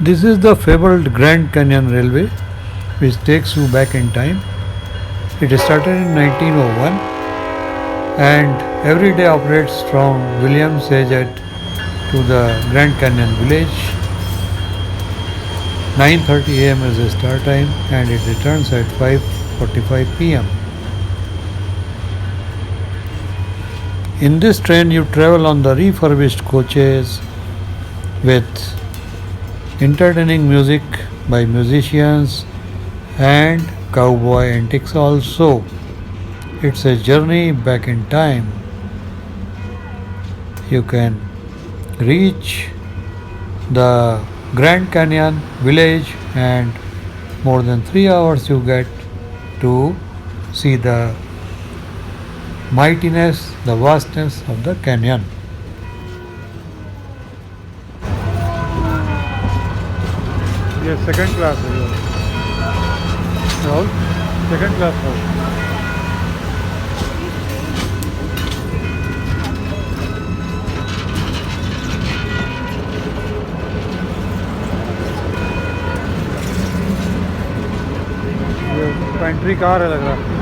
This is the fabled Grand Canyon Railway, which takes you back in time. It started in 1901 and every day operates from Williams Edge to the Grand Canyon village. 9:30 a.m. is the start time and it returns at 5:45 p.m. In this train you travel on the refurbished coaches with entertaining music by musicians and cowboy antics also. It's a journey back in time. You can reach the Grand Canyon village and more than 3 hours you get to see the mightiness, the vastness of the canyon. Yes, second class. Rahul, second class. Pantry car है लग रहा है.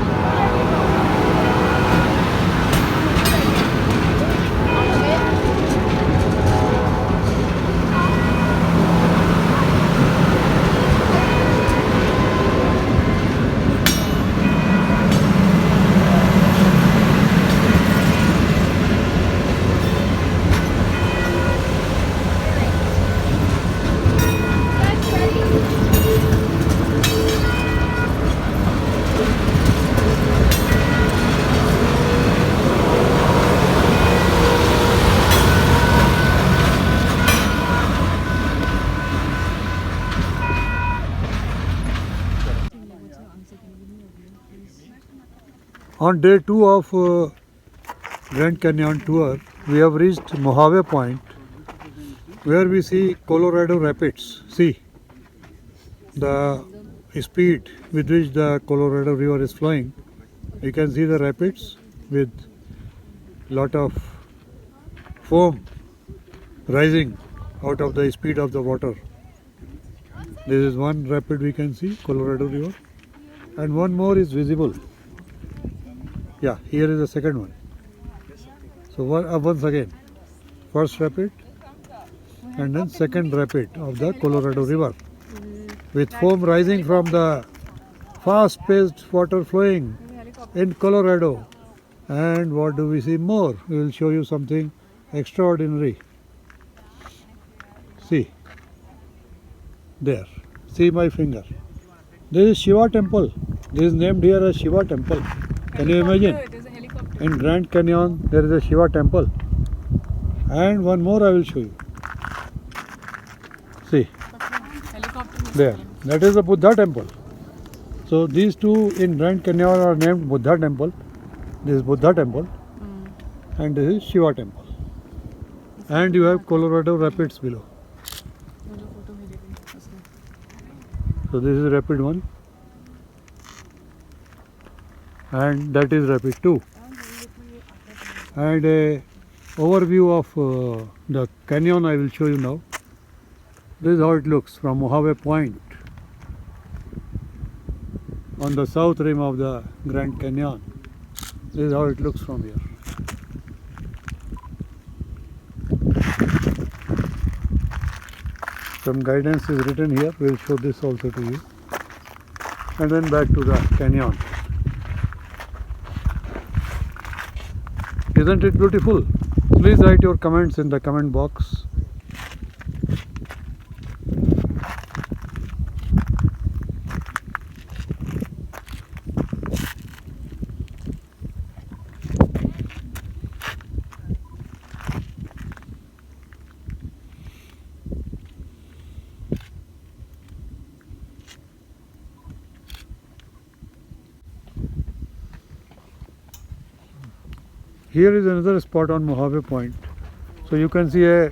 On day 2 of Grand Canyon tour, we have reached Mohave point where we see Colorado Rapids. See the speed with which the Colorado River is flowing. You can see the rapids with lot of foam rising out of the speed of the water. This is one rapid we can see, Colorado River, and one more is visible. Yeah, here is the second one. So once again, first rapid and then second rapid of the Colorado River with foam rising from the fast-paced water flowing in Colorado. And what do we see more? We will show you something extraordinary. See, there, see my finger. This is Shiva temple. This is named here as Shiva temple. Can you imagine? In Grand Canyon there is a Shiva temple. And one more I will show you. See, there, that is the Buddha temple. So these two in Grand Canyon are named Buddha temple. This is Buddha temple and this is Shiva temple. And you have Colorado Rapids below. So this is rapid 1 and that is rapid 2. And a overview of the canyon I will show you now. This is how it looks from Mohave Point on the south rim of the Grand Canyon. This is how it looks from here. Some guidance is written here. We will show this also to you. And then back to the canyon. Isn't it beautiful? Please write your comments in the comment box. Here is another spot on Mohave Point. So you can see a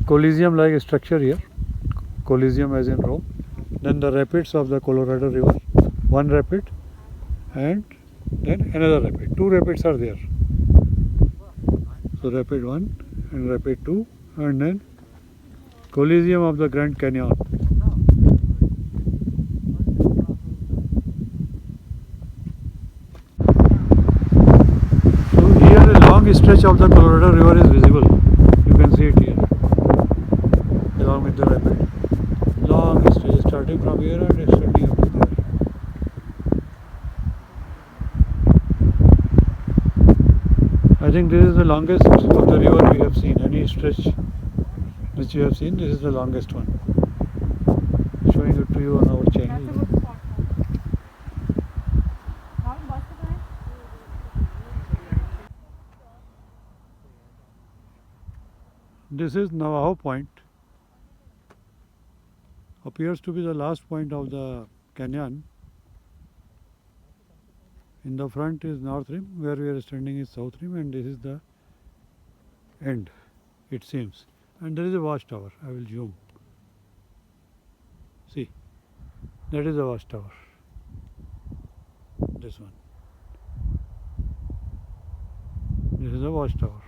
coliseum like structure here. Coliseum as in Rome. Then the rapids of the Colorado River. One rapid and then another rapid. Two rapids are there. So rapid 1 and Rapid 2, and then Coliseum of the Grand Canyon. So here a long stretch of the Colorado River is visible. You can see it here, along with the rapid. Long stretch starting from here and extending up to there. I think this is the longest of the river we have seen. Any stretch which you have seen, this is the longest one. Showing it to you on our channel. This is Navajo Point. Appears to be the last point of the canyon. In the front is North Rim, where we are standing is South Rim, and this is the end, it seems. And there is a watchtower. I will zoom. See, that is the watchtower. This one. This is the watchtower.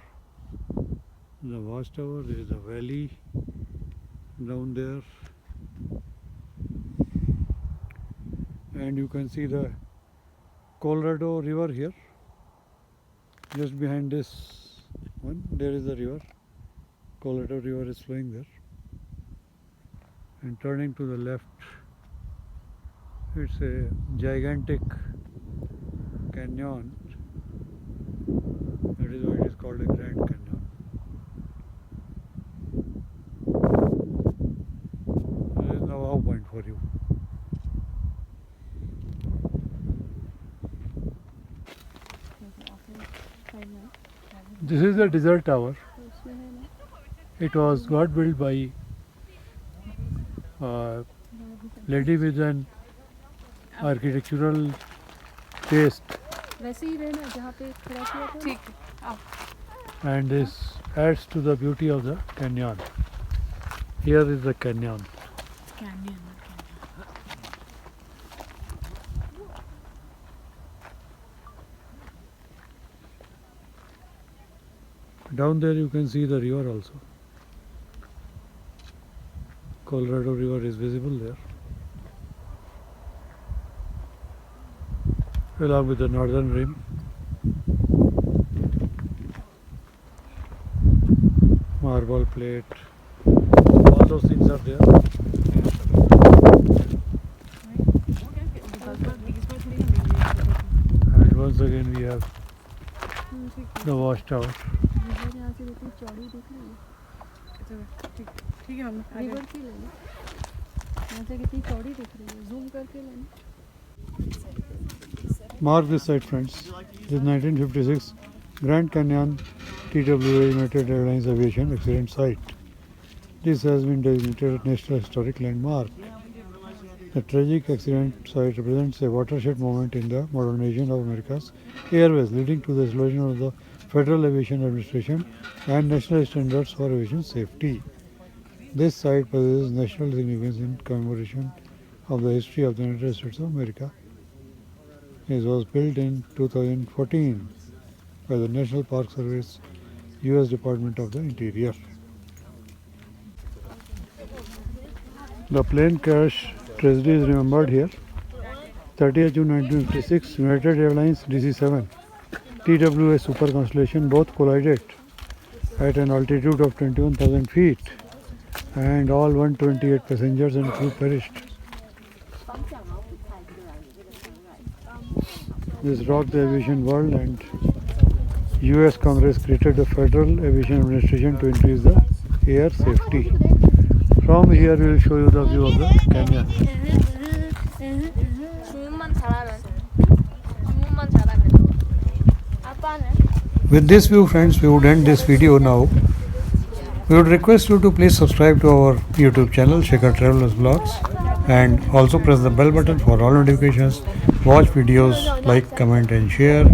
The watchtower, there is a valley down there. And you can see the Colorado River here. Just behind this one, there is the river. Colorado River is flowing there. And turning to the left, it's a gigantic canyon. That is why it is called a Grand Canyon. This is Navajo Point for you. This is the desert tower. It was got built by a lady with an architectural taste, and this adds to the beauty of the canyon. Here is the canyon. Down there you can see the river also. Colorado River is visible there, along with the northern rim. Marble plate, all those things are there. And once again we have the watchtower. Mark this site, friends. This is 1956 Grand Canyon TWA United Airlines Aviation accident site. This has been designated a National Historic Landmark. The tragic accident site represents a watershed moment in the modernization of America's airways, leading to the establishment of the Federal Aviation Administration and national standards for aviation safety. This site possesses national significance in commemoration of the history of the United States of America. It was built in 2014 by the National Park Service, U.S. Department of the Interior. The plane crash tragedy is remembered here. 30th June 1956, United Airlines DC-7 TWA Super Constellation both collided at an altitude of 21,000 feet, and all 128 passengers and crew perished. This rocked the aviation world, and US Congress created the Federal Aviation Administration to increase the air safety. From here we will show you the view of the canyon. With this view, friends, we would end this video now. We would request you to please subscribe to our YouTube channel Shekhar TravelPlus Vlogs, and also press the bell button for all notifications. Watch videos, like, comment and share.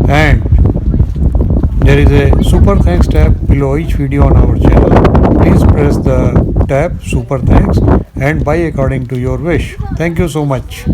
And there is a super thanks tab below each video on our channel. Please press the tab super thanks and buy according to your wish. Thank you so much.